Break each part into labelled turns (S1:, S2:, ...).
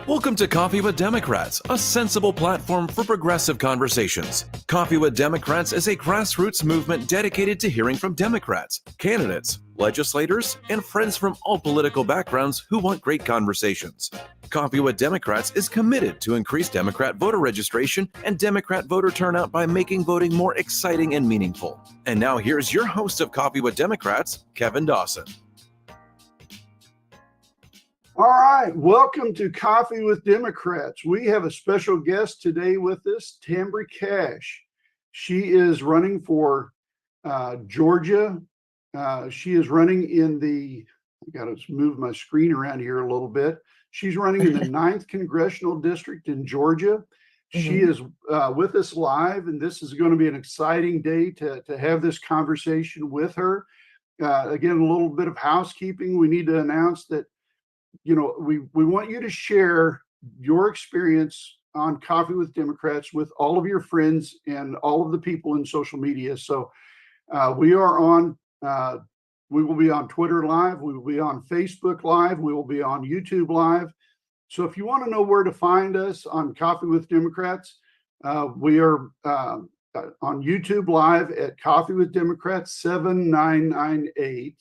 S1: Welcome to Coffee with Democrats, a sensible platform for progressive conversations. Coffee with Democrats is a grassroots movement dedicated to hearing from Democrats, candidates, legislators, and friends from all political backgrounds who want great conversations. Coffee with Democrats is committed to increase Democrat voter registration and Democrat voter turnout by making voting more exciting and meaningful. And now here's your host of Coffee with Democrats, Kevin Dawson.
S2: All right, welcome to Coffee with Democrats. We have a special guest today with us, Tambrie Cash. She is running for Georgia. She is running in the, I got to move my screen around here a little bit. She's running in the 9th Congressional District in Georgia. She is with us live, and this is going to be an exciting day to have this conversation with her. Again, a little bit of housekeeping. We need to announce that we want you to share your experience on Coffee with Democrats with all of your friends and all of the people in social media. So we will be on Twitter Live, we will be on Facebook Live, we will be on YouTube Live. So if you want to know where to find us on Coffee with Democrats, we are on YouTube Live at Coffee with Democrats 7998.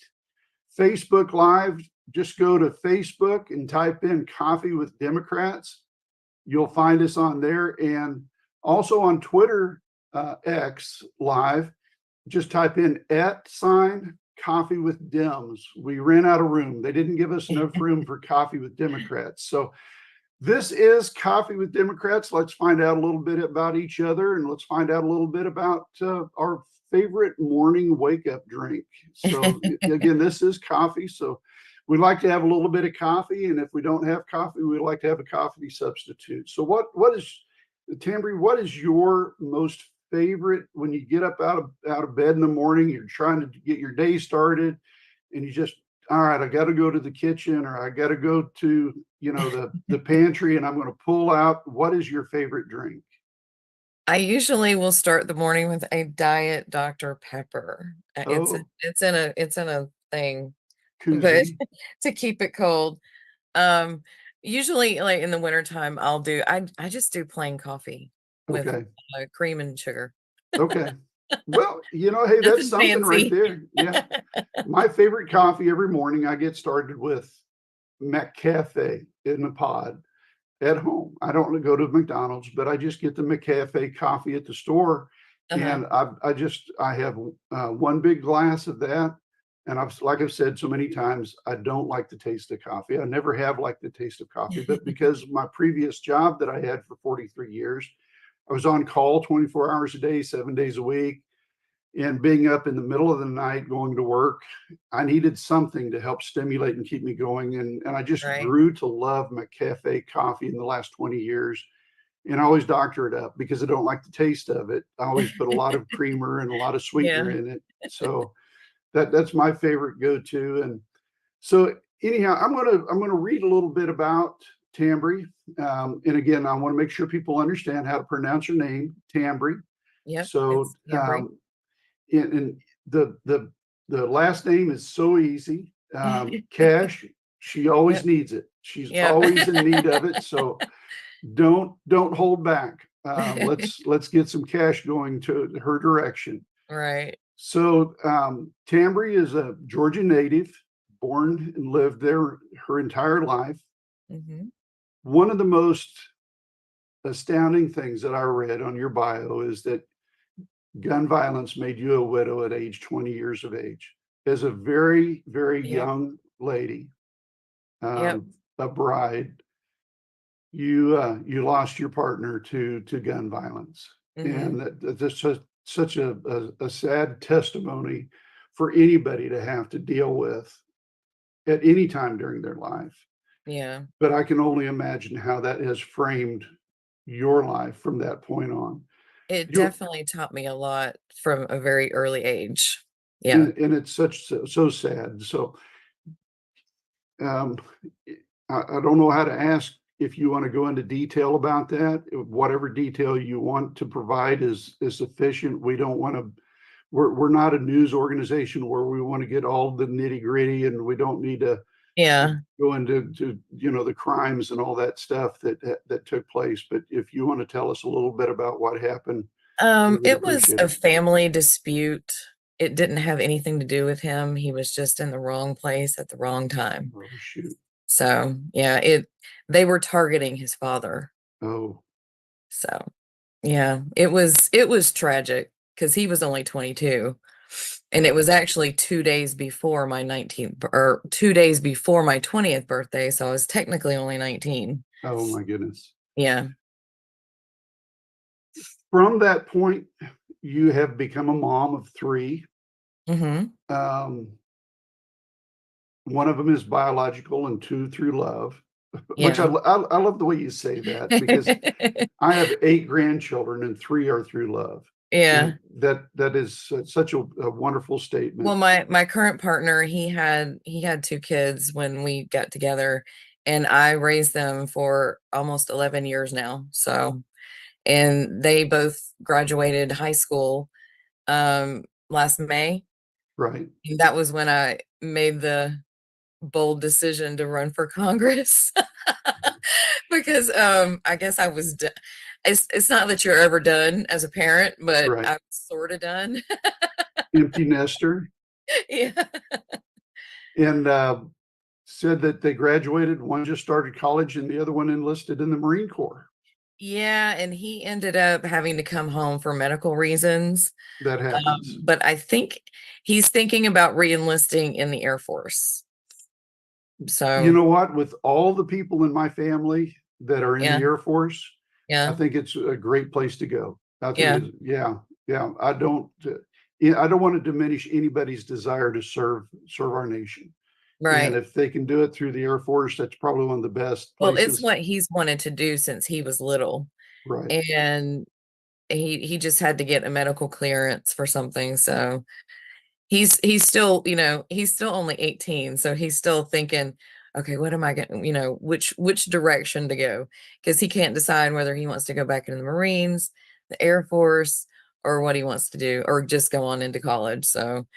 S2: Facebook Live, just go to Facebook and type in Coffee with Democrats. You'll find us on there. And also on Twitter X Live, just type in @Coffee with Dems. We ran out of room. They didn't give us enough room for Coffee with Democrats. So this is Coffee with Democrats. Let's find out a little bit about each other, and let's find out a little bit about our favorite morning wake-up drink. So again, this is coffee. So we like to have a little bit of coffee, and if we don't have coffee, we like to have a coffee substitute. So what is, Tambrie, what is your most favorite when you get up out of bed in the morning, you're trying to get your day started, and you just, all right, I got to go to the kitchen, or I got to go to, the pantry, and I'm going to pull out, what is your favorite drink?
S3: I usually will start the morning with a Diet Dr. Pepper. It's in a thing.
S2: Koozie.
S3: But to keep it cold. Usually like in the wintertime, I just do plain coffee with cream and sugar.
S2: Okay. Well, hey, that's something right there. Yeah. My favorite coffee every morning, I get started with McCafe in the pod at home. I don't go to McDonald's, but I just get the McCafe coffee at the store. And I have one big glass of that. And like I've said so many times, I don't like the taste of coffee. I never have liked the taste of coffee, but because my previous job that I had for 43 years, I was on call 24 hours a day, 7 days a week. And being up in the middle of the night going to work, I needed something to help stimulate and keep me going. And I just grew to love McCafe coffee in the last 20 years. And I always doctor it up because I don't like the taste of it. I always put a lot of creamer and a lot of sweetener in it. So that's my favorite go-to. And so anyhow, I'm gonna read a little bit about Tambrie. And again, I want to make sure people understand how to pronounce your name, Tambrie.
S3: Yeah.
S2: So and the last name is so easy. Cash, she always needs it. She's always in need of it. So don't hold back. Let's get some cash going to her direction.
S3: Right.
S2: So Tambrie is a Georgia native, born and lived there her entire life. One of the most astounding things that I read on your bio is that gun violence made you a widow at age 20 years of age. As a very, very young lady, a bride, you lost your partner to gun violence. And that's just such a sad testimony for anybody to have to deal with at any time during their life.
S3: Yeah.
S2: But I can only imagine how that has framed your life from that point on.
S3: It definitely taught me a lot from a very early age. Yeah.
S2: And it's so sad. So I don't know how to ask if you want to go into detail about that. Whatever detail you want to provide is sufficient. We don't want to we're not a news organization where we want to get all the nitty gritty, and we don't need to
S3: Yeah.
S2: go into the crimes and all that stuff that took place. But if you want to tell us a little bit about what happened, we would
S3: It was
S2: appreciate
S3: a
S2: it.
S3: family dispute. It didn't have anything to do with him. He was just in the wrong place at the wrong time.
S2: Oh, shoot.
S3: So yeah, they were targeting his father.
S2: Oh,
S3: So yeah, it was tragic because he was only 22. And it was actually 2 days before my 19th, or 2 days before my 20th birthday. So I was technically only 19.
S2: oh my goodness.
S3: Yeah.
S2: From that point, you have become a mom of 3.
S3: Mm-hmm.
S2: One of them is biological and 2 through love, which I
S3: Yeah.
S2: love the way you say that, because I have 8 grandchildren and 3 are through love.
S3: Yeah.
S2: And that is such a wonderful statement.
S3: Well, my current partner, he had 2 kids when we got together, and I raised them for almost 11 years now. So, and they both graduated high school last May.
S2: Right.
S3: And that was when I made the bold decision to run for Congress. Because I guess I was done. It's not that you're ever done as a parent, but
S2: Right.
S3: I'm sort of done.
S2: Empty nester.
S3: Yeah.
S2: And said that they graduated. One just started college and the other one enlisted in the Marine Corps.
S3: Yeah, and he ended up having to come home for medical reasons.
S2: That happens.
S3: But I think he's thinking about re-enlisting in the Air Force.
S2: You
S3: So
S2: know what? With all the people in my family that are in the
S3: yeah,
S2: Air Force, I
S3: yeah,
S2: think it's a great place to go. I think
S3: yeah,
S2: it's, yeah, yeah. I don't want to diminish anybody's desire to serve our nation. And
S3: right.
S2: if they can do it through the Air Force, that's probably one of the best
S3: Well, it's
S2: places.
S3: what he's wanted to do since he was little.
S2: Right.
S3: And he just had to get a medical clearance for something. So he's still, he's still only 18. So he's still thinking, okay, what am I going, which direction to go? Because he can't decide whether he wants to go back into the Marines, the Air Force, or what he wants to do, or just go on into college. So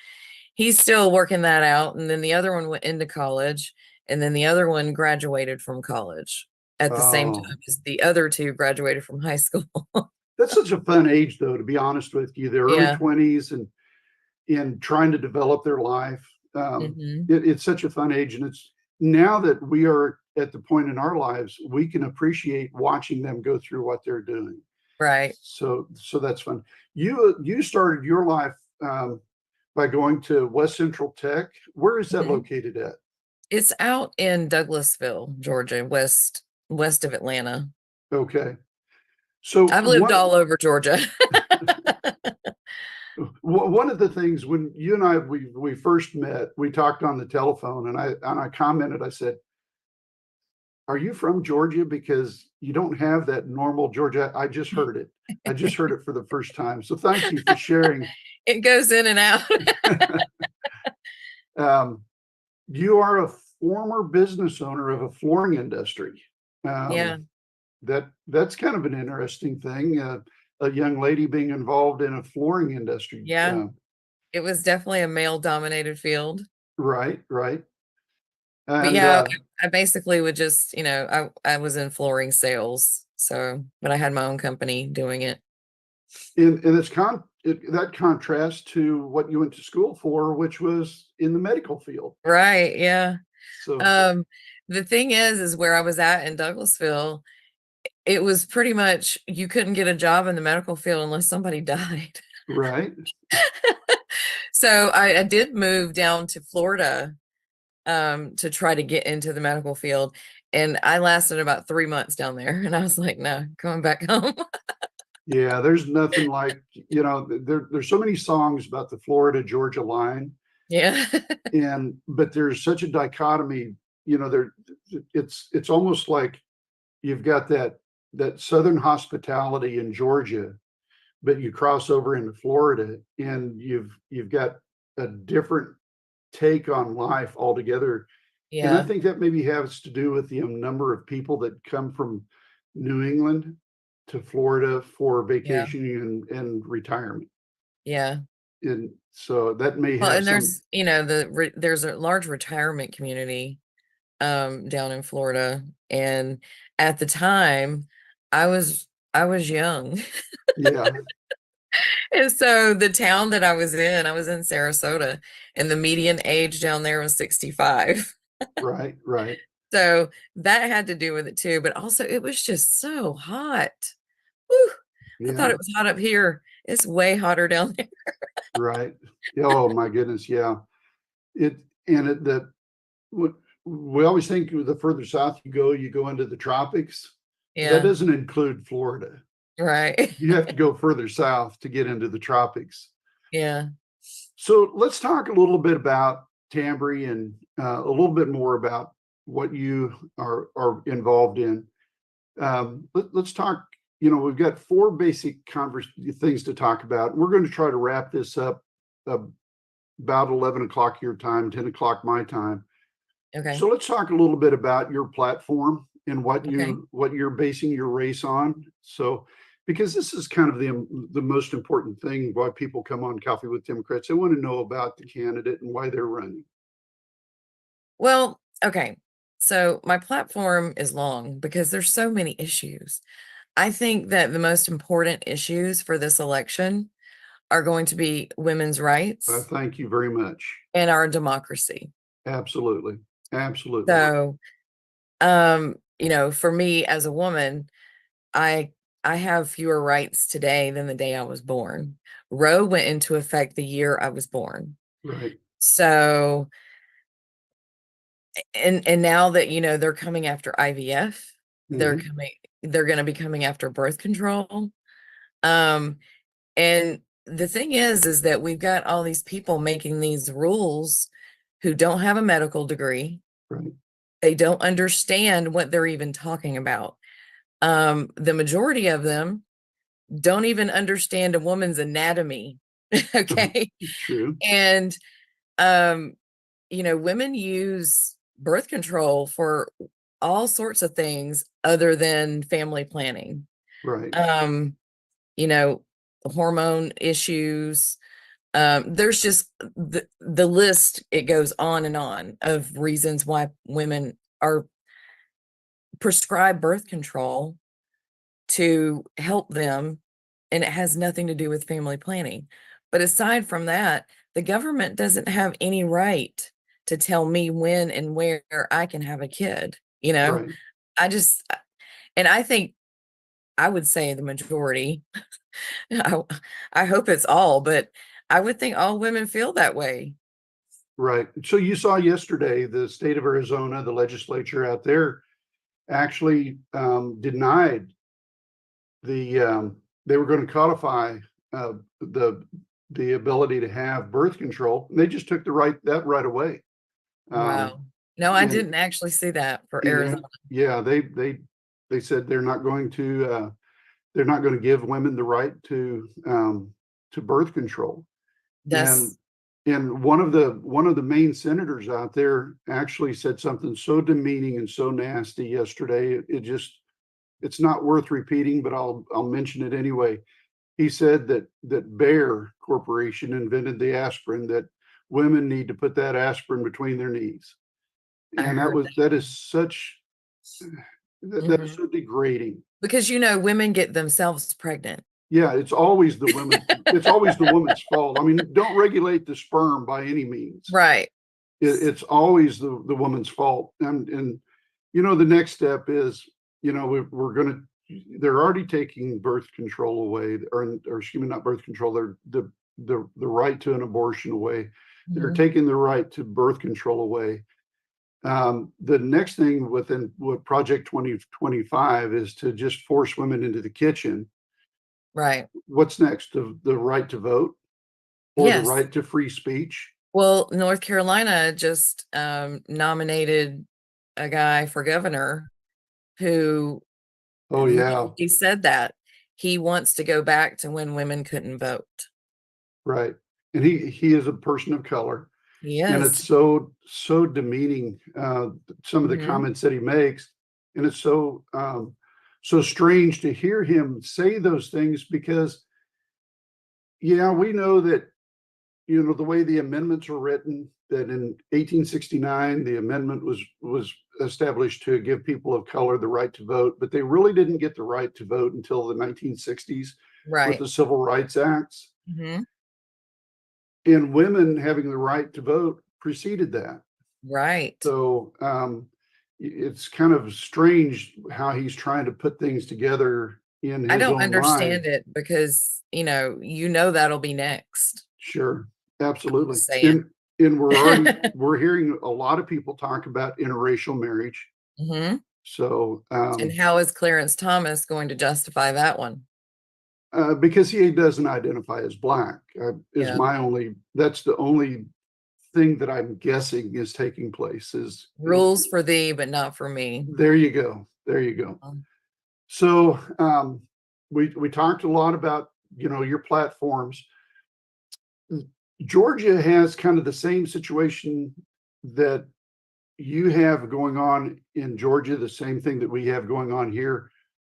S3: he's still working that out. And then the other one went into college, and then the other one graduated from college at the same
S2: Oh,
S3: time as the other 2 graduated from high school.
S2: that's such a fun age, though, to be honest with you. The early
S3: Yeah.
S2: 20s and trying to develop their life.
S3: Hmm.
S2: It's such a fun age. And it's now that we are at the point in our lives, we can appreciate watching them go through what they're doing.
S3: Right.
S2: So that's fun. You started your life by going to West Central Tech. Where is that
S3: Mhm.
S2: located at?
S3: It's out in Douglasville, Georgia, west of Atlanta.
S2: Okay. So
S3: I've lived all over Georgia.
S2: one of the things when you and I we first met, we talked on the telephone, and I commented. I said, "Are you from Georgia? Because you don't have that normal Georgia." I just heard it. I just heard it for the first time. So thank you for sharing.
S3: It goes in and out.
S2: You are a former business owner of a flooring industry.
S3: Yeah.
S2: That's kind of an interesting thing. A young lady being involved in a flooring industry.
S3: Yeah. It was definitely a male-dominated field.
S2: Right, right.
S3: But
S2: And
S3: yeah, I basically would just, I was in flooring sales. So, but I had my own company doing it.
S2: and that contrasts to what you went to school for, which was in the medical field.
S3: Right. Yeah.
S2: So
S3: Um, the thing is where I was at in Douglasville, it was pretty much you couldn't get a job in the medical field unless somebody died.
S2: right.
S3: So I did move down to Florida to try to get into the medical field. And I lasted about 3 months down there. And I was like, no, coming back home.
S2: Yeah, there's nothing like, there's so many songs about the Florida Georgia line,
S3: Yeah.
S2: but there's such a dichotomy, there it's almost like you've got that southern hospitality in Georgia, but you cross over into Florida and you've got a different take on life altogether. And I
S3: Yeah.
S2: think that maybe has to do with the number of people that come from New England to Florida for
S3: Yeah.
S2: vacationing and retirement.
S3: Yeah.
S2: and so that may
S3: Well,
S2: have
S3: and
S2: some,
S3: there's, you know, there's a large retirement community down in Florida, and at the time I was young.
S2: yeah,
S3: And so the town that I was in Sarasota, and the median age down there was 65.
S2: right, right.
S3: So that had to do with it too, but also it was just so hot. Whew, I thought
S2: Yeah,
S3: it was hot up here. It's way hotter down there.
S2: right. Oh my goodness, yeah. It and it the what we always think the further south you go into the tropics. That
S3: Yeah,
S2: doesn't include Florida.
S3: right.
S2: You have to go further south to get into the tropics.
S3: Yeah.
S2: So let's talk a little bit about Tambrie and a little bit more about what you are involved in. Let's talk. You know, we've got four basic things to talk about. We're going to try to wrap this up about 11 o'clock your time, 10 o'clock my time.
S3: Okay.
S2: So let's talk a little bit about your platform and
S3: Okay.
S2: what you're basing your race on. So, because this is kind of the most important thing why people come on Coffee with Democrats. They want to know about the candidate and why they're running.
S3: Well, okay. So my platform is long because there's so many issues. I think that the most important issues for this election are going to be women's rights
S2: Thank you very much.
S3: and our democracy.
S2: Absolutely, absolutely.
S3: So, you know, for me as a woman, I I have fewer rights today than the day I was born. Roe went into effect the year I was born.
S2: Right.
S3: So, and now that, you know, they're coming after IVF,
S2: Mhm.
S3: they're going to be coming after birth control. Um, and the thing is that we've got all these people making these rules who don't have a medical degree.
S2: Right.
S3: They don't understand what they're even talking about. The majority of them don't even understand a woman's anatomy. Okay.
S2: True.
S3: And, um, you know, women use birth control for all sorts of things other than family planning.
S2: Right.
S3: Um, you know, hormone issues. There's just the list, it goes on and on of reasons why women are prescribed birth control to help them, and it has nothing to do with family planning. But aside from that, the government doesn't have any right to tell me when and where I can have a kid, you know?
S2: Right.
S3: I just and I think I would say the majority. I, I hope it's all, but I would think all women feel that way.
S2: Right. So you saw yesterday the state of Arizona, the legislature out there actually denied they were going to codify uh, the the ability to have birth control. And they just took right away. Um,
S3: Wow. No, I
S2: and
S3: didn't actually see that for
S2: yeah,
S3: Arizona.
S2: yeah, they said they're not going to give women the right to birth control. And
S3: That's
S2: one of the main senators out there actually said something so demeaning and so nasty yesterday. It's not worth repeating, but I'll mention it anyway. He said that Bayer Corporation invented the aspirin, that women need to put that aspirin between their knees.
S3: I
S2: And
S3: heard
S2: that is such
S3: that.
S2: that is
S3: Mhm.
S2: so degrading.
S3: Because, you know, women get themselves pregnant.
S2: Yeah, it's always the woman's fault. I mean, don't regulate the sperm by any means.
S3: Right.
S2: It's always the woman's fault. And you know, the next step is, you know, we're gonna they're already taking birth control away, or excuse me, not birth control, they're the right to an abortion away. They're
S3: Mhm.
S2: taking the right to birth control away. The next thing within what Project 2025 is to just force women into the kitchen.
S3: Right.
S2: What's next? The right to vote or the
S3: Yes.
S2: right to free speech?
S3: Well, North Carolina just nominated a guy for governor who
S2: Oh yeah,
S3: literally said that he wants to go back to when women couldn't vote.
S2: right. And he is a person of color, and it's
S3: Yes.
S2: so demeaning. Some of the
S3: Hmm.
S2: comments that he makes, and it's so strange to hear him say those things because yeah, we know that you know, the way the amendments were written, that in 1869, the amendment was established to give people of color the right to vote, but they really didn't get the right to vote until the 1960s with
S3: Right.
S2: the Civil Rights Acts.
S3: Hmm.
S2: And women having the right to vote preceded that.
S3: Right.
S2: So it's kind of strange how he's trying to put things together in
S3: I
S2: his
S3: don't
S2: own
S3: understand
S2: mind.
S3: it because, that'll be next.
S2: Sure, absolutely.
S3: Just saying.
S2: And we're hearing a lot of people talk about interracial marriage.
S3: Hmm.
S2: So
S3: And how is Clarence Thomas going to justify that one?
S2: because he doesn't identify as Black,
S3: Yeah.
S2: that's the only thing that I'm guessing is taking place is
S3: Rules for thee, but not for me.
S2: there you go. There you go. So we talked a lot about, you know, your platforms. Georgia has kind of the same situation that you have going on in Georgia, the same thing that we have going on here.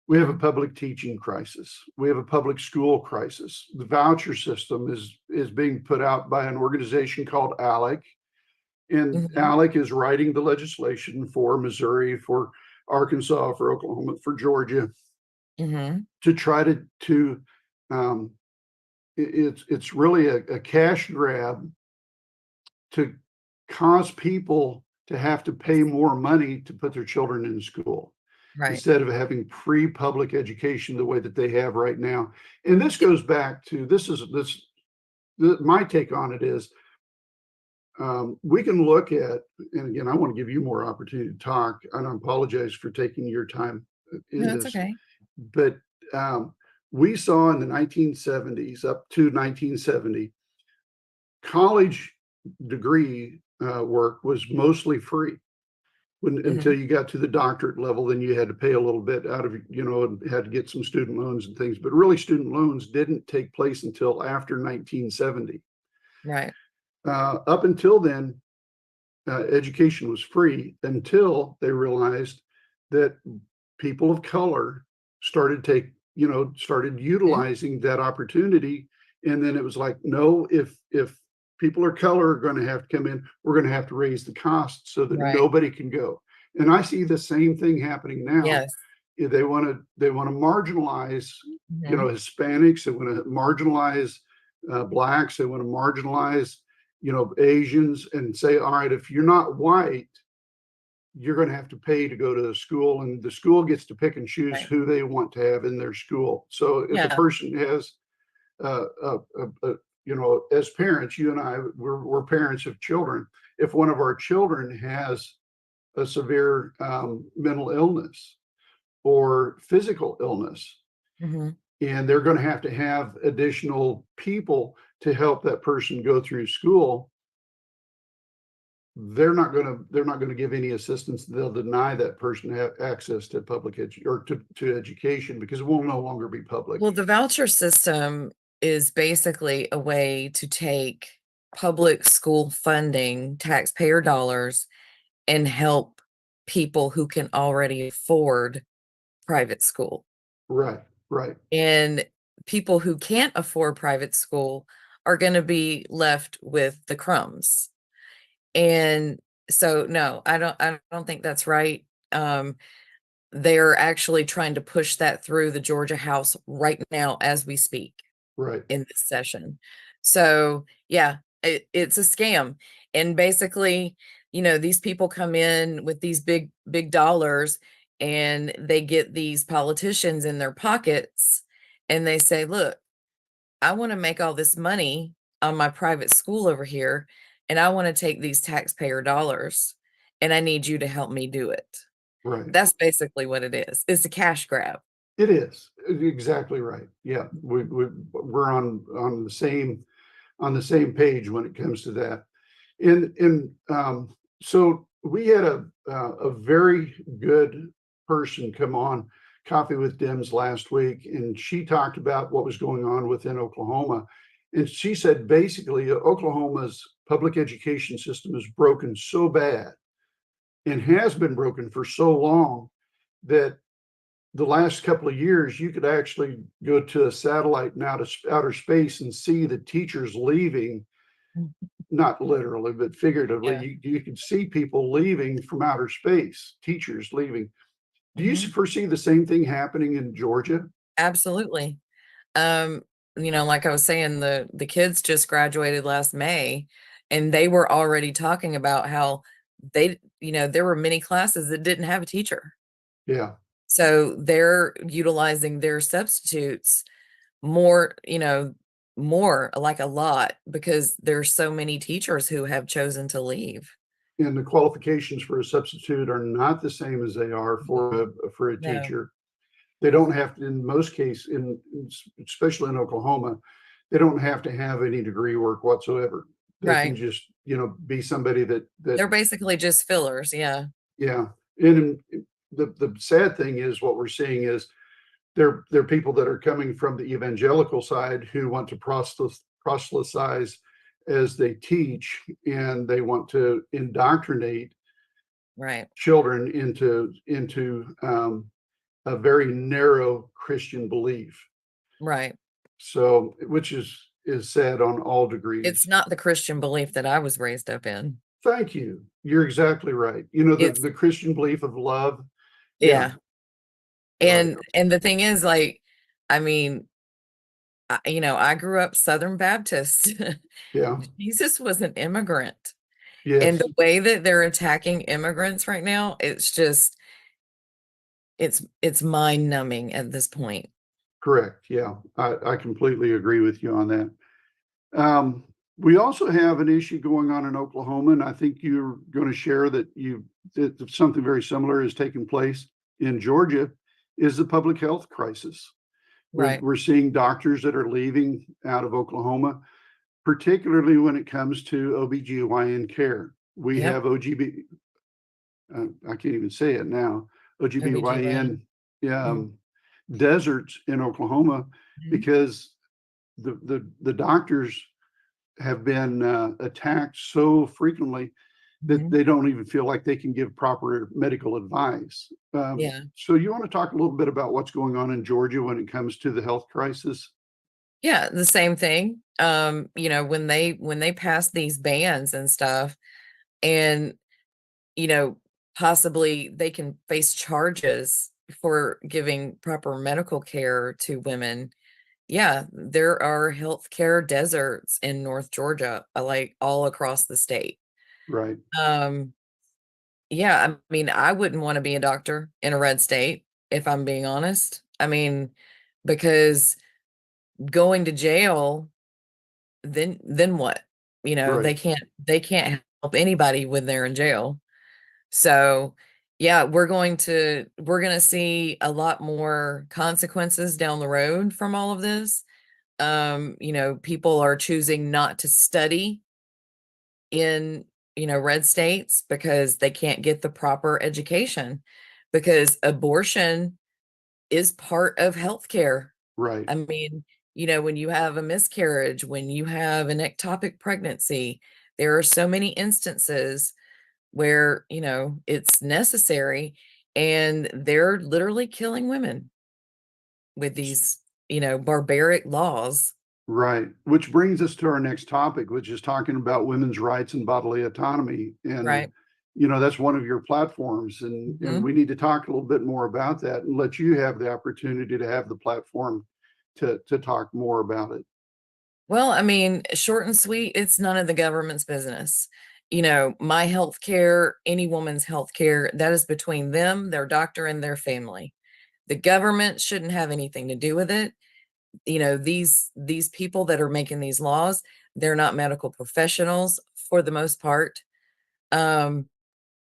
S2: We have a public teaching crisis. We have a public school crisis. The voucher system is being put out by an organization called ALEC, and
S3: Mhm.
S2: ALEC is writing the legislation for Missouri, for Arkansas, for Oklahoma, for Georgia
S3: Mhm.
S2: to try to um, it's really a cash grab to cause people to have to pay more money to put their children in school
S3: Right.
S2: instead of having free public education the way that they have right now. And this goes back to my take on it is we can look at, and again, I want to give you more opportunity to talk. I don't apologize for taking your time in
S3: No, it's
S2: this,
S3: okay.
S2: but we saw in the 1970s up to 1970, college degree work was mostly free. Until
S3: Mhm.
S2: you got to the doctorate level, then you had to pay a little bit out of, you know, and had to get some student loans and things. But really, student loans didn't take place until after 1970.
S3: Right.
S2: Up until then, education was free until they realized that people of color started
S3: Mhm.
S2: utilizing that opportunity. And then it was like, no, if people of color are going to have to come in, we're going to have to raise the cost so that
S3: Right.
S2: nobody can go. And I see the same thing happening now.
S3: Yes.
S2: They want to marginalize, you know,
S3: Mhm.
S2: Hispanics. They want to marginalize blacks. They want to marginalize, you know, Asians, and say, all right, if you're not white, you're going to have to pay to go to the school, and the school gets to pick and choose
S3: Right.
S2: who they want to have in their school. So if a
S3: Yeah.
S2: person has, uh, uh, you know, as parents, you and I, we're parents of children. If one of our children has a severe mental illness or physical illness,
S3: Mhm.
S2: and they're going to have additional people to help that person go through school, they're not going to give any assistance. They'll deny that person have access to to education because it will no longer be public.
S3: Well, the voucher system is basically a way to take public school funding, taxpayer dollars, and help people who can already afford private school.
S2: Right, right,
S3: And people who can't afford private school are going to be left with the crumbs. And so no, I don't think that's right. They're actually trying to push that through the Georgia House right now as we speak
S2: right,
S3: in this session. So yeah, it's a scam. And basically, these people come in with these big dollars, and they get these politicians in their pockets, and they say, look, I want to make all this money on my private school over here, and I want to take these taxpayer dollars, and I need you to help me do it.
S2: right.
S3: That's basically what it is. It's a cash grab.
S2: It is exactly right. Yeah, we're on the same page when it comes to that. And so we had a very good person come on Coffee with Dems last week, and she talked about what was going on within Oklahoma. And she said basically Oklahoma's public education system is broken so bad and has been broken for so long that the last couple of years, you could actually go to a satellite and outer space and see the teachers leaving not literally, but figuratively,
S3: Yeah.
S2: you can see people leaving from outer space, teachers leaving. Do you
S3: Mhm.
S2: foresee the same thing happening in Georgia?
S3: Absolutely. Um, like I was saying, the kids just graduated last May, and they were already talking about how there were many classes that didn't have a teacher.
S2: Yeah.
S3: So they're utilizing their substitutes more, more like a lot because there's so many teachers who have chosen to leave.
S2: And the qualifications for a substitute are not the same as they are for a
S3: No,
S2: teacher. They don't have to, in most cases, especially in Oklahoma, they don't have to have any degree work whatsoever. They can
S3: right.
S2: just, be somebody that
S3: They're basically just fillers. Yeah.
S2: yeah. And the sad thing is what we're seeing is they're people that are coming from the evangelical side who want to proselytize as they teach, and they want to indoctrinate
S3: Right.
S2: children into a very narrow Christian belief.
S3: Right.
S2: So, which is sad on all degrees.
S3: It's not the Christian belief that I was raised up in.
S2: Thank you. You're exactly right.
S3: It's
S2: The Christian belief of love. Yeah,
S3: yeah.
S2: right.
S3: And the thing is, like, I mean, I grew up Southern Baptist.
S2: Yeah.
S3: Jesus was an immigrant. And
S2: Yes.
S3: the way that they're attacking immigrants right now, it's mind numbing at this point.
S2: Correct. Yeah. I completely agree with you on that. We also have an issue going on in Oklahoma, and I think you're going to share that something very similar is taking place in Georgia, is the public health crisis.
S3: Right.
S2: We're seeing doctors that are leaving out of Oklahoma, particularly when it comes to OBGYN care. We
S3: Yep.
S2: have I can't even say it now, OGBYN
S3: Mhm.
S2: deserts in Oklahoma
S3: Mhm.
S2: because the doctors have been attacked so frequently that
S3: Mhm.
S2: they don't even feel like they can give proper medical advice.
S3: Yeah.
S2: So you want to talk a little bit about what's going on in Georgia when it comes to the health crisis?
S3: Yeah, the same thing. When they pass these bans and stuff, and you know, possibly they can face charges for giving proper medical care to women. Yeah, there are healthcare deserts in North Georgia, like all across the state.
S2: Right,
S3: Um, yeah, I mean, I wouldn't want to be a doctor in a red state, if I'm being honest. I mean, because going to jail, then what?
S2: right,
S3: They can't help anybody when they're in jail. So, yeah, we're going to see a lot more consequences down the road from all of this. People are choosing not to study in, red states because they can't get the proper education because abortion is part of healthcare.
S2: right,
S3: I mean, when you have a miscarriage, when you have an ectopic pregnancy, there are so many instances where, it's necessary and they're literally killing women with these, barbaric laws.
S2: right. Which brings us to our next topic, which is talking about women's rights and bodily autonomy. And
S3: Right.
S2: that's one of your platforms, and
S3: Mhm.
S2: we need to talk a little bit more about that and let you have the opportunity to have the platform to talk more about it.
S3: Well, I mean, short and sweet, it's none of the government's business. My health care, any woman's health care, that is between them, their doctor, and their family. The government shouldn't have anything to do with it. These people that are making these laws, they're not medical professionals for the most part. Um,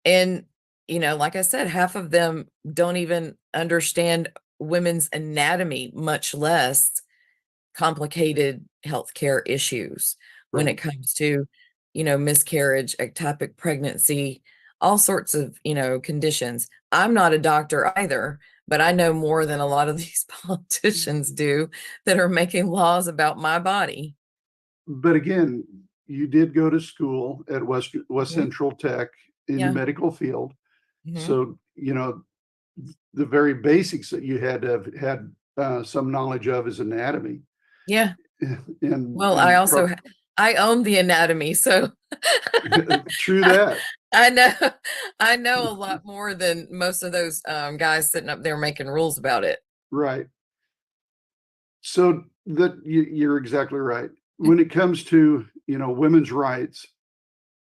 S3: and like I said, half of them don't even understand women's anatomy, much less complicated healthcare issues when it
S2: Right.
S3: comes to, miscarriage, ectopic pregnancy, all sorts of, conditions. I'm not a doctor either, but I know more than a lot of these politicians do that are making laws about my body.
S2: But again, you did go to school at West
S3: Mhm.
S2: Central Tech in the
S3: Yeah.
S2: medical field.
S3: Mhm.
S2: So, the very basics that you had to have had some knowledge of is anatomy
S3: Yeah.
S2: and
S3: Well, I also I own the anatomy, so
S2: True that.
S3: I know I know a lot more than most of those guys sitting up there making rules about it.
S2: Right. So that you're exactly right. When it comes to, women's rights,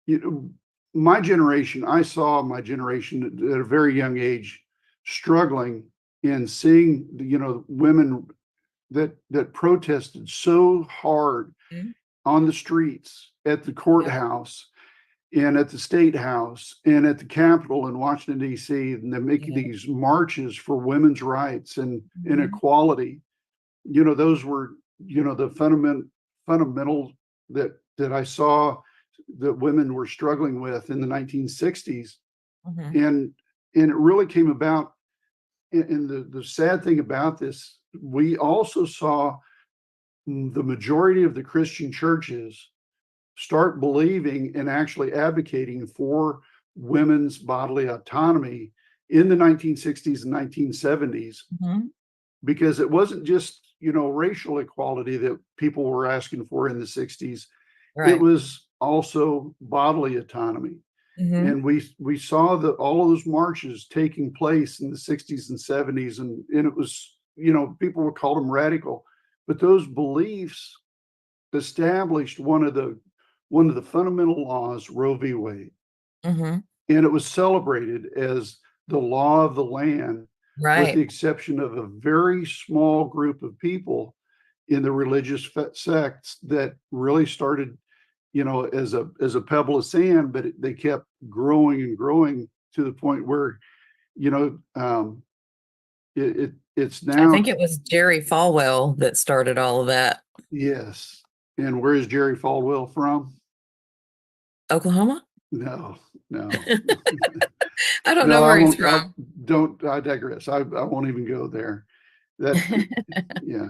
S2: you know, my generation, I saw my generation at a very young age struggling and seeing, women that protested so hard
S3: Mhm.
S2: on the streets, at the
S3: Yeah.
S2: courthouse, and at the state house, and at the Capitol in Washington D.C. And they're making
S3: Yeah.
S2: these marches for women's rights and
S3: Mhm.
S2: equality. Those were, the fundamentals that I saw that women were struggling with in the 1960s.
S3: Mhm.
S2: And it really came about. And the sad thing about this, we also saw the majority of the Christian churches start believing and actually advocating for women's bodily autonomy in the 1960s and 1970s,
S3: Mhm.
S2: because it wasn't just, racial equality that people were asking for in the 60s. It
S3: Right.
S2: was also bodily autonomy.
S3: Mhm.
S2: And we saw that all of those marches taking place in the 60s and 70s, and it was, people would call them radical, but those beliefs established one of the fundamental laws, Roe v. Wade,
S3: Mhm.
S2: and it was celebrated as the law of the land, with the
S3: Right.
S2: exception of a very small group of people in the religious sects that really started, as a pebble of sand, but they kept growing and growing to the point where, you know, um, it's
S3: I
S2: now.
S3: think it was Jerry Falwell that started all of that.
S2: Yes. And where is Jerry Falwell from?
S3: Oklahoma?
S2: No, no.
S3: I don't
S2: No,
S3: know
S2: I
S3: where he's
S2: won't.
S3: from.
S2: I digress. I won't even go there. That, yeah,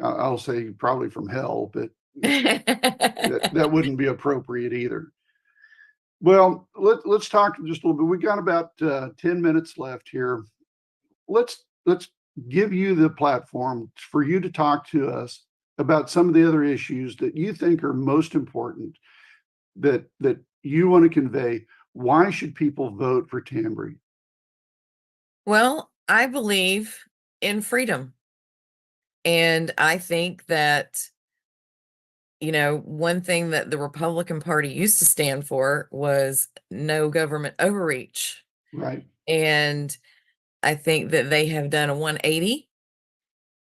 S2: I'll say probably from hell, but that wouldn't be appropriate either. Well, let's talk just a little bit. We got about 10 minutes left here. Let's give you the platform for you to talk to us about some of the other issues that you think are most important, that you want to convey. Why should people vote for Tambrie?
S3: Well, I believe in freedom. And I think that, one thing that the Republican Party used to stand for was no government overreach.
S2: Right,
S3: And I think that they have done a 180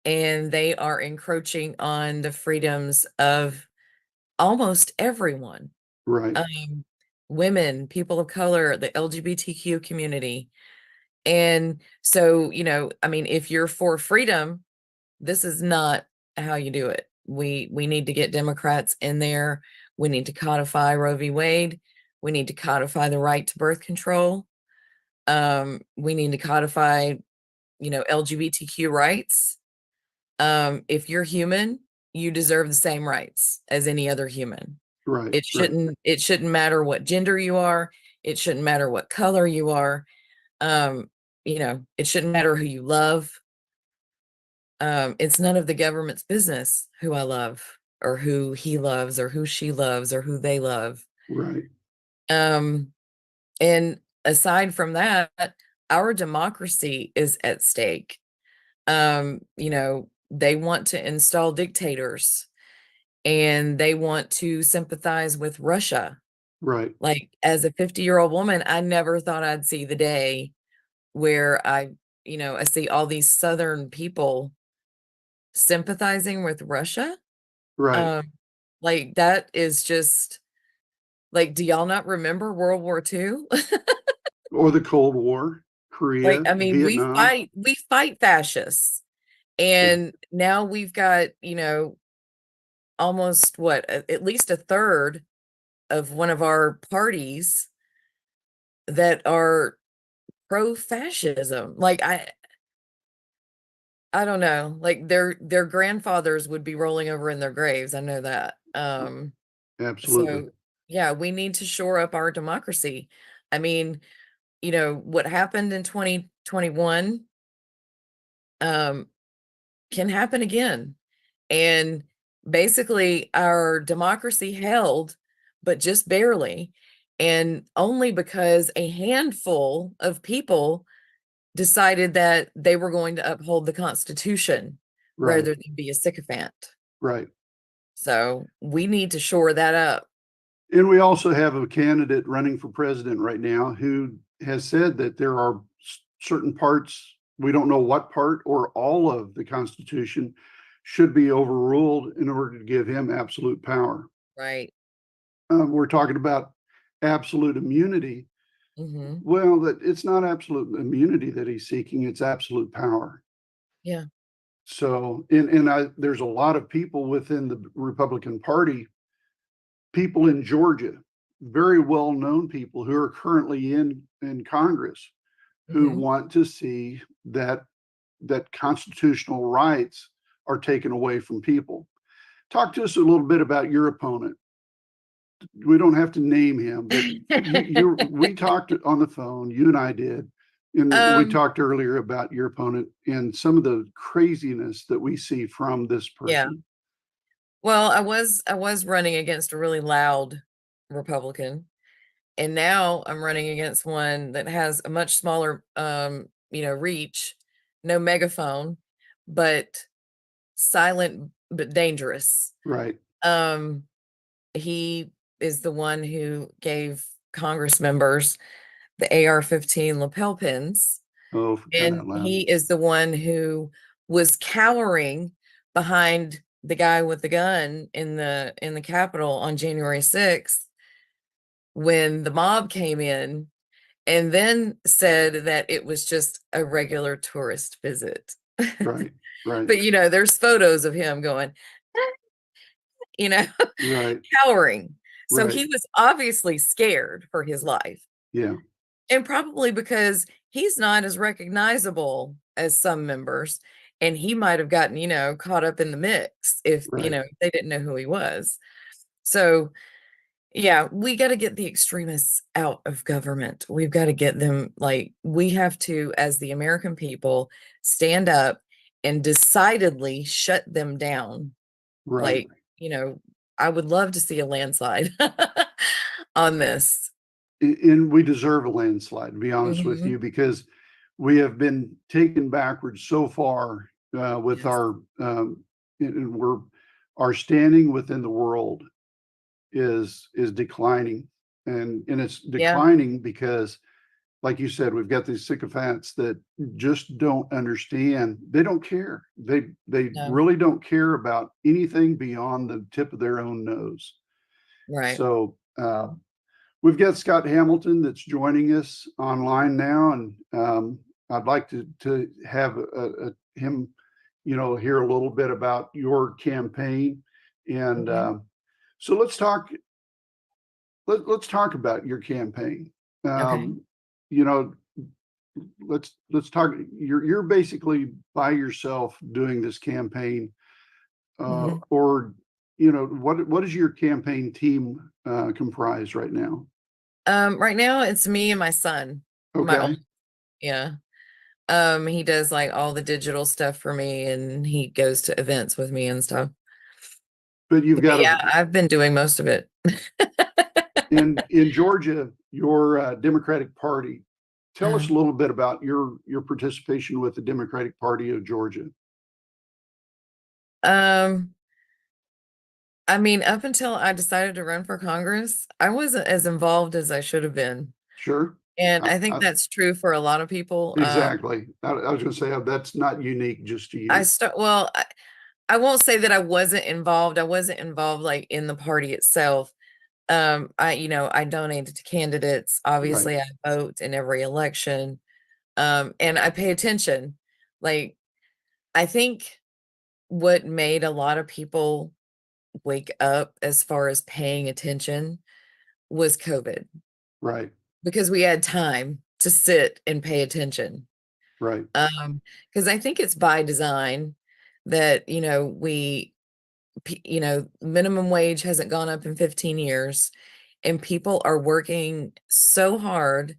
S3: and they are encroaching on the freedoms of almost everyone.
S2: right,
S3: Um, Women, people of color, the LGBTQ community. And so, I mean, if you're for freedom, this is not how you do it. We need to get Democrats in there. We need to codify Roe v. Wade. We need to codify the right to birth control. We need to codify, LGBTQ rights. If you're human, you deserve the same rights as any other human.
S2: right,
S3: It
S2: right,
S3: shouldn't matter what gender you are. It shouldn't matter what color you are. Um, it shouldn't matter who you love. It's none of the government's business who I love or who he loves or who she loves or who they love.
S2: right,
S3: Um, and aside from that, our democracy is at stake. They want to install dictators and they want to sympathize with Russia.
S2: right,
S3: Like as a 50-year-old woman, I never thought I'd see the day where I see all these Southern people sympathizing with Russia.
S2: right.
S3: Um, like that is just like, do y'all not remember World War II?
S2: Or the Cold War,
S3: Like,
S2: Korea,
S3: I mean,
S2: Vietnam.
S3: we fight fascists.
S2: Yeah,
S3: And now we've got, almost at least a third of one of our parties that are pro-fascism. Like I don't know. Like their grandfathers would be rolling over in their graves. I know that.
S2: absolutely.
S3: So yeah, we need to shore up our democracy. I mean, what happened in 2021 um can happen again. And basically our democracy held, but just barely, and only because a handful of people decided that they were going to uphold the Constitution
S2: Right.
S3: rather than be a sycophant.
S2: Right.
S3: So we need to shore that up.
S2: And we also have a candidate running for president right now who has said that there are certain parts, we don't know what part or all of the Constitution should be overruled in order to give him absolute power.
S3: Right.
S2: We're talking about absolute immunity.
S3: Mm-hmm.
S2: Well, that it's not absolute immunity that he's seeking, it's absolute power.
S3: Yeah.
S2: So, there's a lot of people within the Republican Party, people in Georgia, very well-known people who are currently in Congress, who
S3: Mm-hmm.
S2: want to see that constitutional rights are taken away from people. Talk to us a little bit about your opponent. We don't have to name him, but we talked on the phone, you and I did, and we talked earlier about your opponent and some of the craziness that we see from this
S3: Yeah.
S2: person.
S3: Well, I was running against a really loud Republican, and now I'm running against one that has a much smaller reach, no megaphone, but silent but dangerous.
S2: Right.
S3: He is the one who gave Congress members the AR-15 lapel pins,
S2: Oh, for crying
S3: and
S2: out loud.
S3: he is the one who was cowering behind the guy with the gun in the Capitol on January 6th when the mob came in, and then said that it was just a regular tourist visit.
S2: Right. Right.
S3: But there's photos of him going,
S2: Right.
S3: cowering. So
S2: Right.
S3: he was obviously scared for his life.
S2: Yeah.
S3: And probably because he's not as recognizable as some members, and he might have gotten, caught up in the mix if,
S2: Right.
S3: they didn't know who he was. So, yeah, we got to get the extremists out of government. We've got to get them, we have to, as the American people, stand up and decidedly shut them down.
S2: Right.
S3: I would love to see a landslide on this.
S2: And we deserve a landslide, to be honest with
S3: Mhm.
S2: you, because we have been taken backwards so far with
S3: Yes.
S2: our standing within the world is declining, and it's
S3: Yeah.
S2: declining because, like you said, we've got these sycophants that just don't understand. They don't care. They
S3: No.
S2: really don't care about anything beyond the tip of their own nose.
S3: Right.
S2: So we've got Scott Hamilton that's joining us online now, and I'd like to have him, hear a little bit about your campaign, and so let's talk. Let's talk about your campaign.
S3: Okay.
S2: Let's talk. You're basically by yourself doing this campaign, or what does your campaign team comprise right now?
S3: Right now it's me and my son.
S2: Okay.
S3: Yeah. He does all the digital stuff for me, and he goes to events with me and stuff.
S2: But you've got
S3: yeah, I've been doing most of it.
S2: in Georgia, your Democratic Party. Tell us a little bit about your participation with the Democratic Party of Georgia.
S3: I mean, up until I decided to run for Congress, I wasn't as involved as I should have been.
S2: Sure.
S3: And I think that's true for a lot of people.
S2: Exactly. I was going to say that's not unique just to you.
S3: I won't say that I wasn't involved. I wasn't involved in the party itself. I donated to candidates. Obviously, I vote in every election. And I pay attention. I think what made a lot of people wake up as far as paying attention was COVID.
S2: Right.
S3: Because we had time to sit and pay attention.
S2: Right.
S3: Because I think it's by design that, minimum wage hasn't gone up in 15 years, and people are working so hard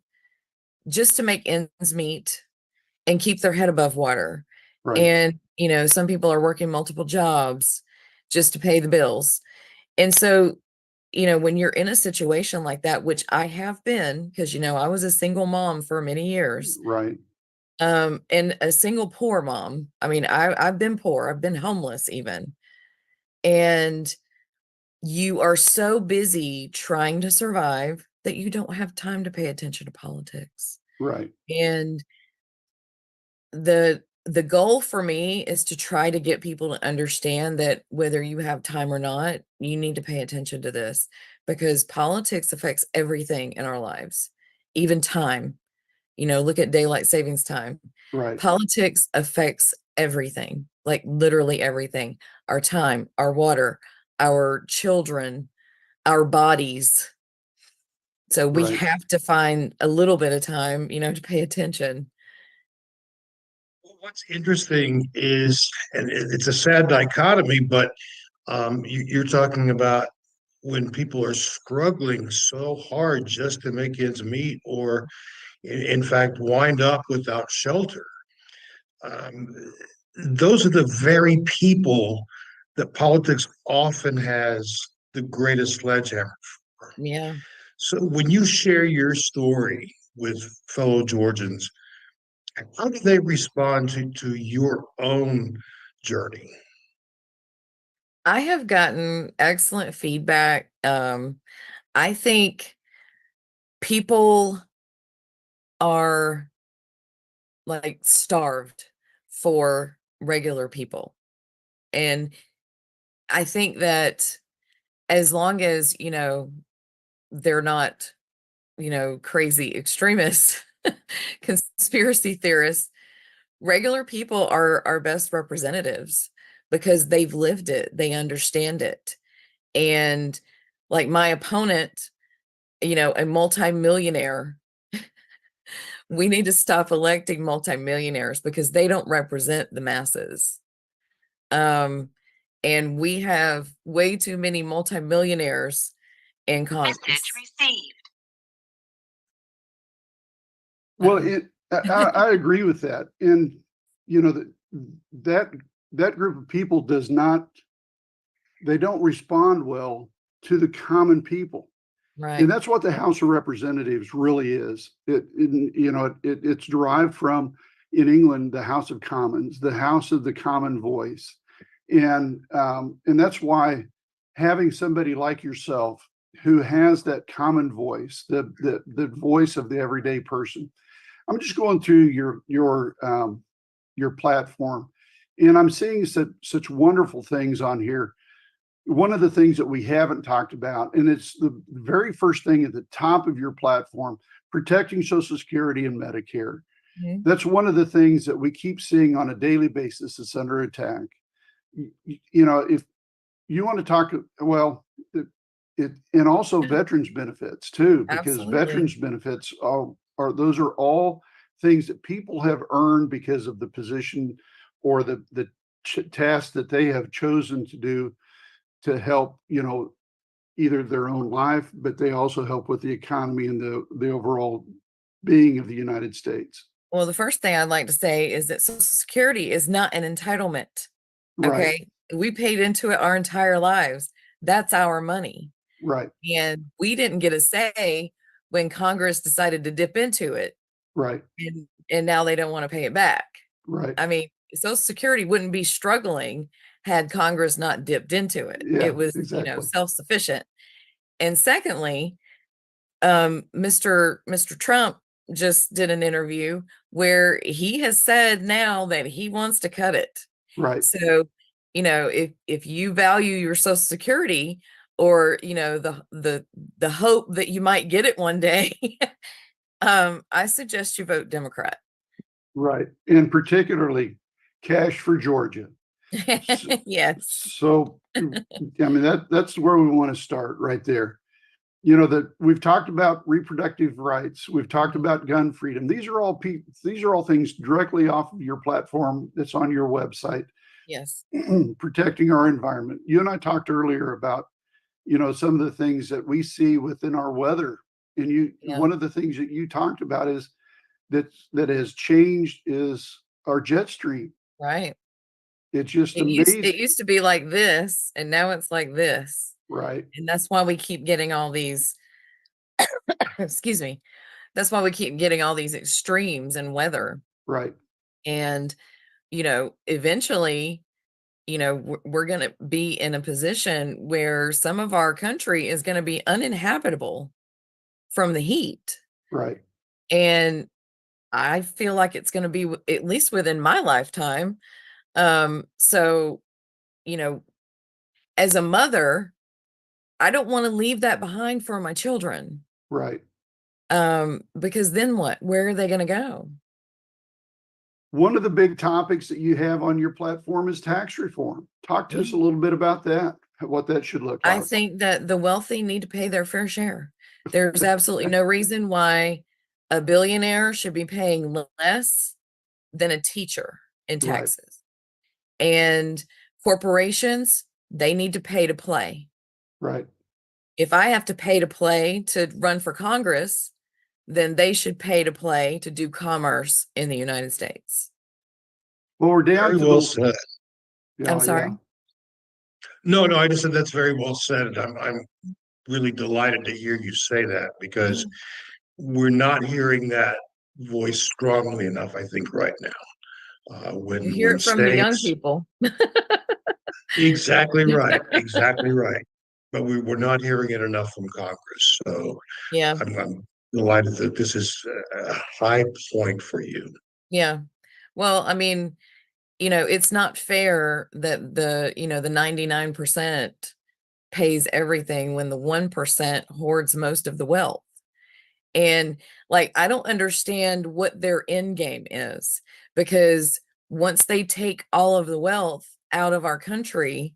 S3: just to make ends meet and keep their head above water.
S2: Right.
S3: And, some people are working multiple jobs just to pay the bills. And so, when you're in a situation like that, which I have been, because, I was a single mom for many years,
S2: Right.
S3: and a single poor mom. I mean, I've been poor, I've been homeless even. And you are so busy trying to survive that you don't have time to pay attention to politics.
S2: Right.
S3: And the goal for me is to try to get people to understand that whether you have time or not, you need to pay attention to this, because politics affects everything in our lives, even time. Look at daylight savings time.
S2: Right.
S3: Politics affects everything, like literally everything. Our time, our water, our children, our bodies. So we
S2: Right.
S3: have to find a little bit of time, to pay attention.
S4: What's interesting is, and it's a sad dichotomy, but you're talking about when people are struggling so hard just to make ends meet, or in fact, wind up without shelter. Um, those are the very people that politics often has the greatest sledgehammer for.
S3: Yeah.
S4: So when you share your story with fellow Georgians, how do they respond to your own journey?
S3: I have gotten excellent feedback. I think people are like starved for regular people. And I think that as long as, they're not, crazy extremists, conspiracy theorists, regular people are our best representatives because they've lived it, they understand it. And like my opponent, a multimillionaire, we need to stop electing multimillionaires because they don't represent the masses. And we have way too many multimillionaires in Congress.
S5: Message received.
S2: Well, I agree with that. And, that group of people they don't respond well to the common people.
S3: Right.
S2: And that's what the House of Representatives really is. It's derived from, in England, the House of Commons, the House of the Common Voice. And that's why having somebody like yourself who has that common voice, the voice of the everyday person. I'm just going through your platform, and I'm seeing such wonderful things on here. One of the things that we haven't talked about, and it's the very first thing at the top of your platform, protecting Social Security and Medicare.
S3: Mhm.
S2: That's one of the things that we keep seeing on a daily basis that's under attack. If you want to talk, well, and also veterans benefits too, because
S3: Absolutely.
S2: veterans benefits those are all things that people have earned because of the position or the task that they have chosen to do to help, either their own life, but they also help with the economy and the overall being of the United States.
S3: Well, the first thing I'd like to say is that Social Security is not an entitlement.
S2: Right.
S3: Okay. We paid into it our entire lives. That's our money.
S2: Right.
S3: And we didn't get a say when Congress decided to dip into it.
S2: Right.
S3: And now they don't want to pay it back.
S2: Right.
S3: I mean, Social Security wouldn't be struggling had Congress not dipped into it.
S2: Yeah,
S3: It was,
S2: exactly.
S3: self-sufficient. And secondly, Mr. Trump just did an interview where he has said now that he wants to cut it.
S2: Right.
S3: So, if you value your Social Security or, the hope that you might get it one day, I suggest you vote Democrat.
S2: Right. And particularly cash for Georgia.
S3: Yes.
S2: So, I mean, that's where we want to start right there. That we've talked about reproductive rights. We've talked about gun freedom. These are all things directly off of your platform that's on your website.
S3: Yes.
S2: Protecting our environment. You and I talked earlier about, some of the things that we see within our weather. And one of the things that you talked about is that has changed is our jet stream.
S3: Right.
S2: It's just
S3: It
S2: amazing.
S3: used to be like this, and now it's like this.
S2: Right,
S3: And that's why we keep getting all these, excuse me, that's why we keep getting all these extremes in weather.
S2: right,
S3: And, eventually, we're going to be in a position where some of our country is going to be uninhabitable from the heat.
S2: right,
S3: And I feel like it's going to be at least within my lifetime. So, you know, as a mother, I don't want to leave that behind for my children.
S2: right.
S3: Because then what? Where are they going to go?
S2: One of the big topics that you have on your platform is tax reform. Talk to us a little bit about that, what that should look
S3: I
S2: like.
S3: think that the wealthy need to pay their fair share. There's absolutely no reason why a billionaire should be paying less than a teacher in
S2: Right,
S3: taxes. And corporations, they need to pay to play.
S2: right.
S3: If I have to pay to play to run for Congress, then they should pay to play to do commerce in the United States.
S2: Well, we're down
S4: Very
S2: to
S4: well
S2: the,
S4: said.
S3: I'm sorry.
S4: No, no, I just said that's very well said. And I'm really delighted to hear you say that because we're not hearing that voice strongly enough, I think, right now.
S3: You hear
S4: When
S3: it from the young
S4: states,
S3: people.
S4: exactly right, exactly right. But we're not hearing it enough from Congress. So
S3: Yeah.
S4: I'm delighted that this is a high point for you.
S3: Yeah. Well, I mean, it's not fair that the 99% pays everything when the 1% hoards most of the wealth. And like, I don't understand what their end game is, because once they take all of the wealth out of our country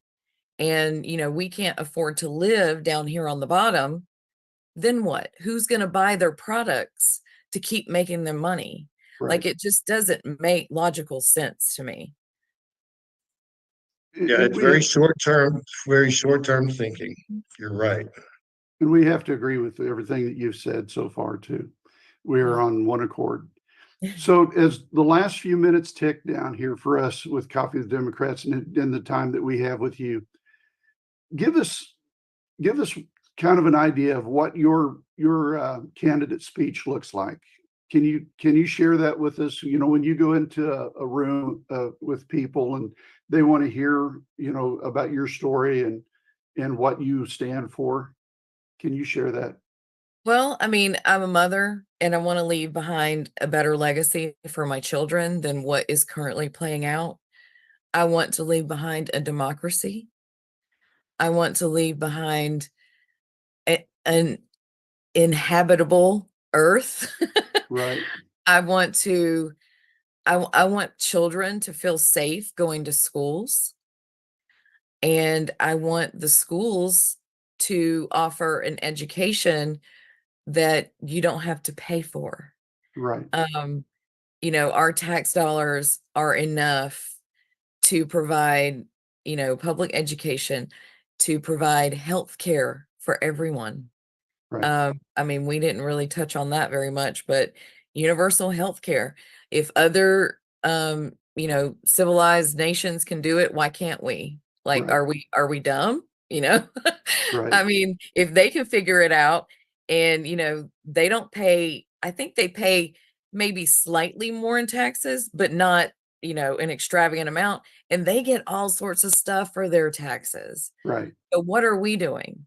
S3: and, we can't afford to live down here on the bottom, then what? Who's going to buy their products to keep making them money?
S2: right.
S3: Like, it just doesn't make logical sense to me.
S4: Yeah, it's very short term thinking. You're right.
S2: And we have to agree with everything that you've said so far too. We are
S3: Yeah.
S2: on one accord. So as the last few minutes tick down here for us with Coffee with Democrats and in the time that we have with you, give us kind of an idea of what your candidate speech looks like. Can you share that with us? When you go into a room with people and they want to hear about your story and what you stand for. Can you share that?
S3: Well, I mean, I'm a mother and I want to leave behind a better legacy for my children than what is currently playing out. I want to leave behind a democracy. I want to leave behind an inhabitable earth.
S2: Right,
S3: I want to I want children to feel safe going to schools, and I want the schools to offer an education that you don't have to pay for.
S2: right,
S3: Um, our tax dollars are enough to provide, public education, to provide health care for everyone.
S2: right,
S3: I mean, we didn't really touch on that very much, but universal health care. If other, civilized nations can do it, why can't we? Like,
S2: right,
S3: are we dumb? You know?
S2: right,
S3: I mean, if they can figure it out and, they don't pay, I think they pay maybe slightly more in taxes, but not, an extravagant amount, and they get all sorts of stuff for their taxes.
S2: right.
S3: So what are we doing?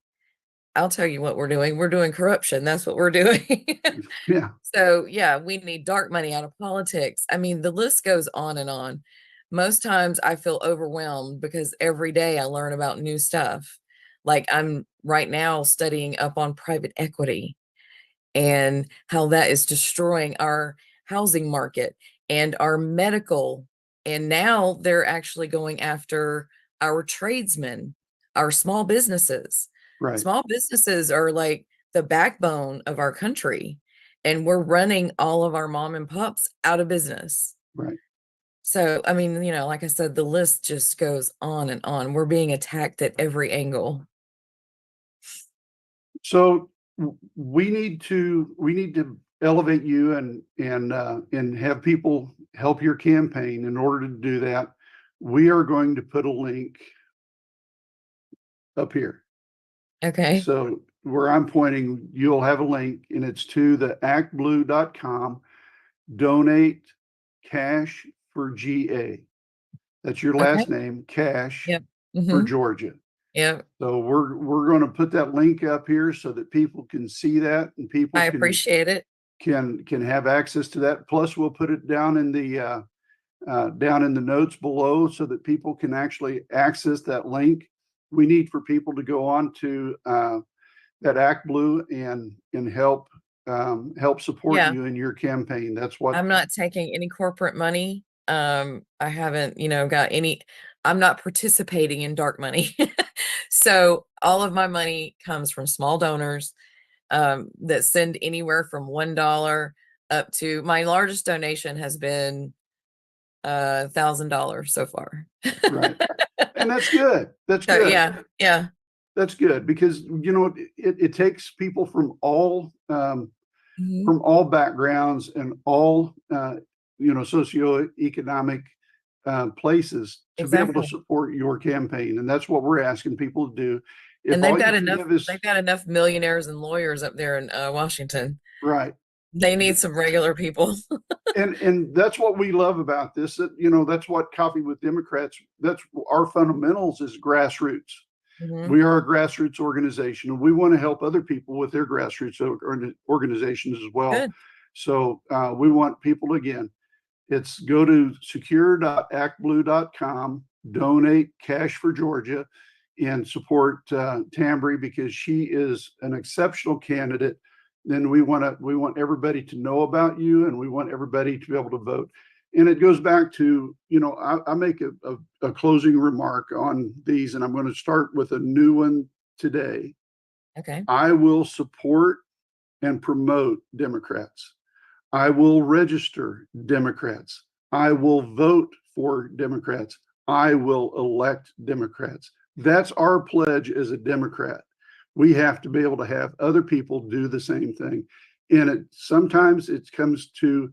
S3: I'll tell you what we're doing. We're doing corruption. That's what we're doing.
S2: Yeah,
S3: So, yeah, we need dark money out of politics. I mean, the list goes on and on. Most times I feel overwhelmed because every day I learn about new stuff. Like, I'm right now studying up on private equity and how that is destroying our housing market and our medical. And now they're actually going after our tradesmen, our small businesses.
S2: right,
S3: Small businesses are like the backbone of our country, and we're running all of our mom and pops out of business.
S2: right.
S3: So, I mean, like I said, the list just goes on and on. We're being attacked at every angle.
S2: So we need to elevate you and have people help your campaign. In order to do that, we are going to put a link up here.
S3: Okay.
S2: So where I'm pointing, you'll have a link, and it's to the actblue.com donate cash for GA. That's your last name, Cash
S3: Yep.
S2: for Georgia.
S3: Yep.
S2: So we're going to put that link up here so that people can see that, and people
S3: I appreciate it.
S2: can have access to that. Plus, we'll put it down in the notes below so that people can actually access that link. We need for people to go on to that Act Blue and help support
S3: Yeah.
S2: you in your campaign. That's what
S3: I'm not taking any corporate money. I haven't, got any, I'm not participating in dark money. So all of my money comes from small donors that send anywhere from $1 up to, my largest donation has been $1,000 so far.
S2: right. And that's good. That's
S3: So,
S2: good.
S3: yeah.
S2: That's good because it takes people from all
S3: Mhm.
S2: backgrounds and all socioeconomic places to be able
S3: Exactly.
S2: to support your campaign, and that's what we're asking people to do. If
S3: And
S2: all
S3: they've got
S2: you can
S3: enough,
S2: give is
S3: they've got enough millionaires and lawyers up there in Washington.
S2: right,
S3: They need some regular people.
S2: and that's what we love about this. That's what Coffee with Democrats. That's our fundamentals is grassroots.
S3: Mhm.
S2: We are a grassroots organization, and we want to help other people with their grassroots organizations as well.
S3: Good.
S2: So we want people, again, it's go to secure.actblue.com, donate cash for Georgia, and support Tambrie because she is an exceptional candidate. Then we want everybody to know about you, and we want everybody to be able to vote. And it goes back to, I make a closing remark on these, and I'm going to start with a new one today.
S3: Okay.
S2: I will support and promote Democrats. I will register Democrats. I will vote for Democrats. I will elect Democrats. That's our pledge as a Democrat. We have to be able to have other people do the same thing. And sometimes it comes to,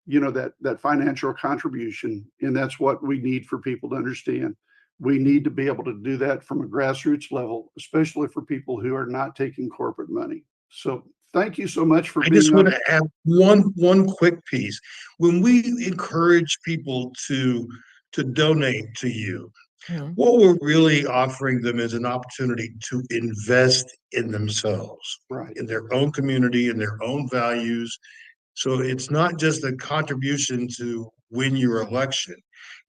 S2: that financial contribution. And that's what we need for people to understand. We need to be able to do that from a grassroots level, especially for people who are not taking corporate money. So thank you so much for
S4: I
S2: being
S4: just
S2: on.
S4: want to add one quick piece. When we encourage people to donate to you,
S3: Mhm.
S4: what we're really offering them is an opportunity to invest in themselves,
S2: Right.
S4: in their own community, in their own values. So it's not just a contribution to win your election.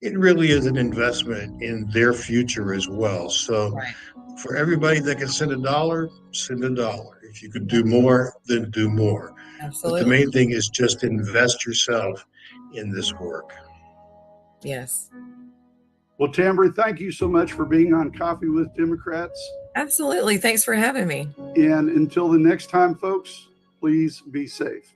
S4: It really is an investment in their future as well. So
S3: Right.
S4: for everybody that can send a dollar, send a dollar. If you could do more, then do more. But the
S3: Absolutely.
S4: main thing is just invest yourself in this work.
S3: Yes.
S2: Well, Tambrie, thank you so much for being on Coffee with Democrats.
S3: Absolutely. Thanks for having me.
S2: And until the next time, folks, please be safe.